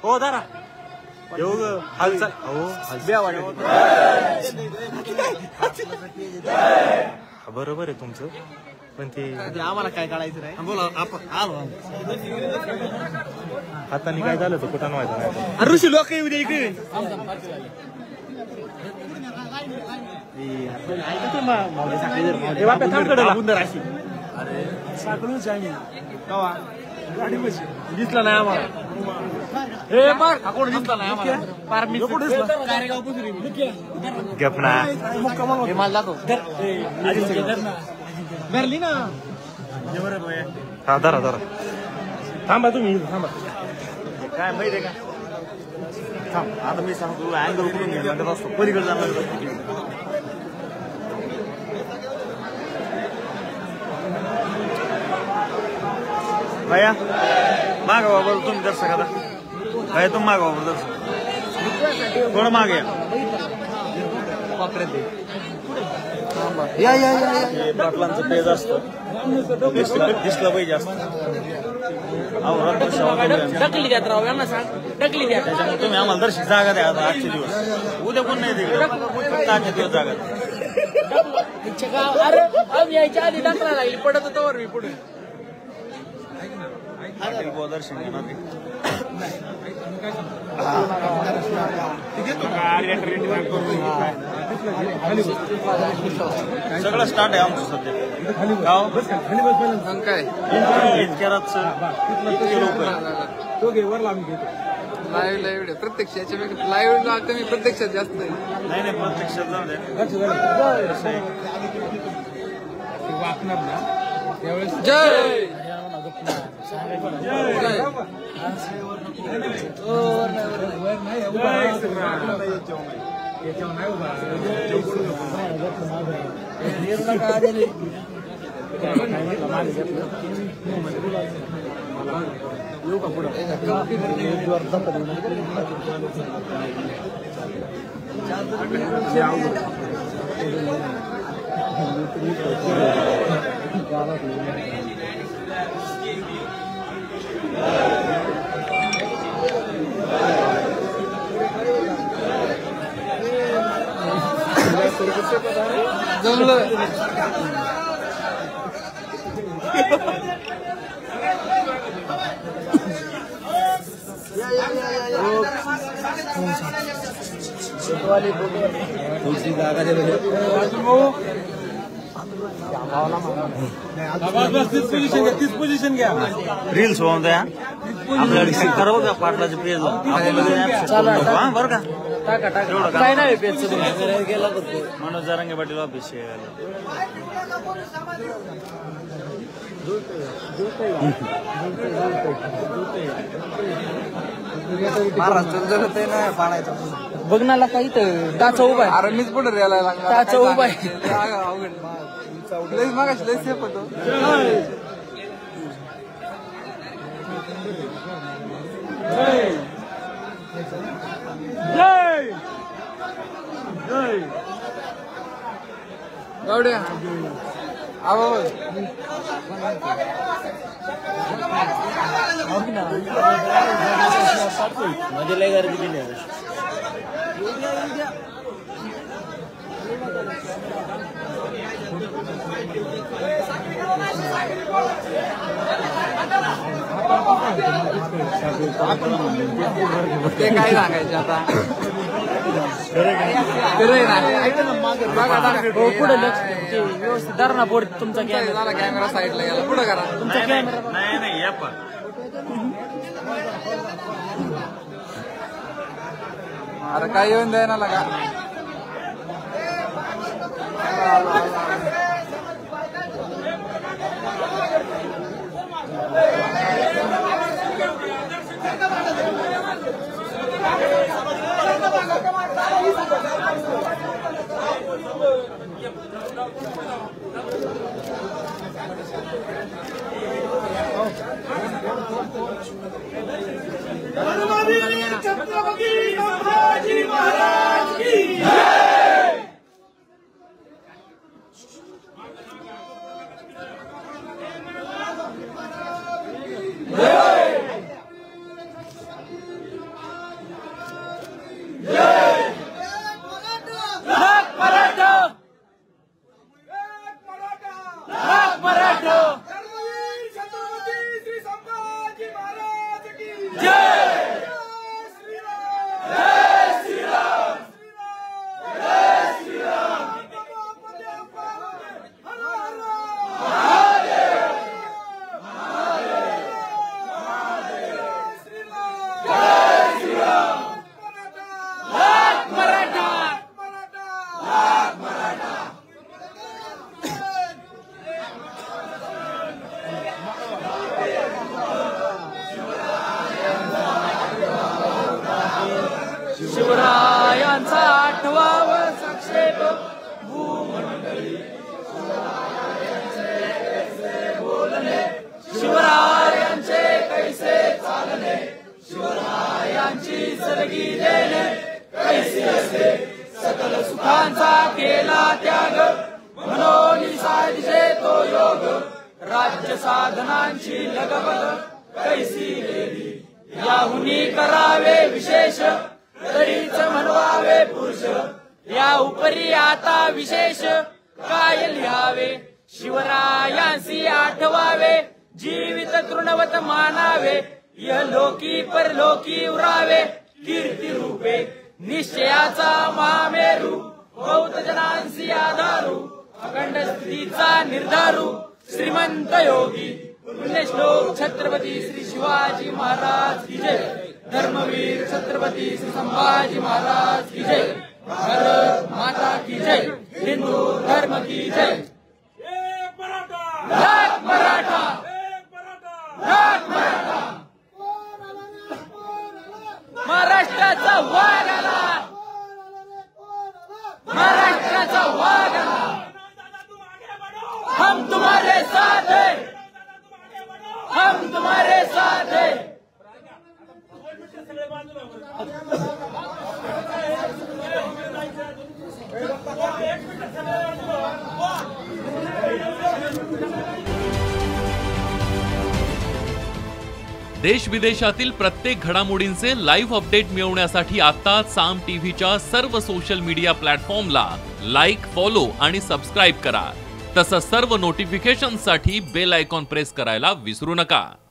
हो दारा हालचाल हो बरोबर आहे तुमचं पण ते आम्हाला काय काढायचं नाही बोला आपण आलो हाताने काय झालं तर कुठं व्हायचं नाही ऋषी लोक येऊ दे इकडे दिसला नाही आम्हाला हे बघ कोण दिसला नाही आम्हाला गप ना हे माल दाखव भरली ना हा धरा धरा थांबा तुम्ही थांबा काय माहिती आहे का थांब आता मी सांगतो अँगल उकडून घ्यायला असतो पलीकडे जाणार भैया मागा बाबा तुम्ही दर्शक आता भैया तुम मागा बाबा दर्शक थोडं मागे या पाटलांचं पेज असतं दिसलं पाहिजे असतं त्याच्यामुळे तुम्ही आम्हाला दर्शक जागा द्या आता आजचे दिवस उद्या कोण नाही तिकडे फक्त आजचे दिवस जागा द्या यायच्या आधी दाखला लागली पडत होतो मी पुढे दर्शन घेणार सगळं स्टार्ट आहे आमचं सध्या गाव काय इतक्याचं इतके लोक लाईव्ह लाईव्ह प्रत्यक्ष याच्यापेक्षा लाईव्ह कमी प्रत्यक्षात जास्त आहे नाही प्रत्यक्षात जाऊ द्या जय जमलं तीच पोझिशन घ्या रील्स होऊन द्या आपल्याकडे करावं का पाटलाचे पेज बरं का काय नाही गेला मनोज जारंगे पाटील ऑफिस महाराष्ट्रात जगत आहे ना पाण्याचं बघण्याला काही तर टाचा उभा आहे अरे मीच पुढे यायला लागला टाचा उभा आहे अवघड लईच मागाशी लईच सेफ होतो गावड्या आवाज मध्ये लय गर्दी केली ते काय सांगायचे आता पुढे व्यवस्थित धरणा बोर्ड तुमचा कॅमेरा साईडला गेला पुढे करा तुमचा कॅमेरा नाही या पण अरे काय येऊन द्याय ना लागा छत्रपती संभाजी महाराज की जय। या उपरी आता विशेष काय लिहावे, शिवरायांसी आठवावे, जीवित तृणवत मानावे, इहलोकी परलोकी उरावे, कीर्ती रूपे निश्चयाचा महामेरू, बौद्ध जनांसी आधारू, अखंड स्थितीचा निर्धारू, श्रीमंत योगी पुण्यश्लोक छत्रपती श्री शिवाजी महाराज की जय, धर्मवीर छत्रपती श्री संभाजी महाराज की जय, भारत माता की जय, हिंदू धर्म की जय। लाख मराठा, लाख मराठा, महाराष्ट्राचा वाघ आला, महाराष्ट्राचा वाघ आला, हम तुम्हारे साथ हैं, हम तुम्हारे साथ हैं। देश विदेशातील प्रत्येक घडामोडींचे लाईव्ह अपडेट मिळवण्यासाठी आता साम टीव्हीच्या सर्व सोशल मीडिया प्लॅटफॉर्मला लाईक, फॉलो आणि सबस्क्राईब करा। तसंच सर्व नोटिफिकेशनसाठी बेल आयकॉन प्रेस करायला विसरू नका।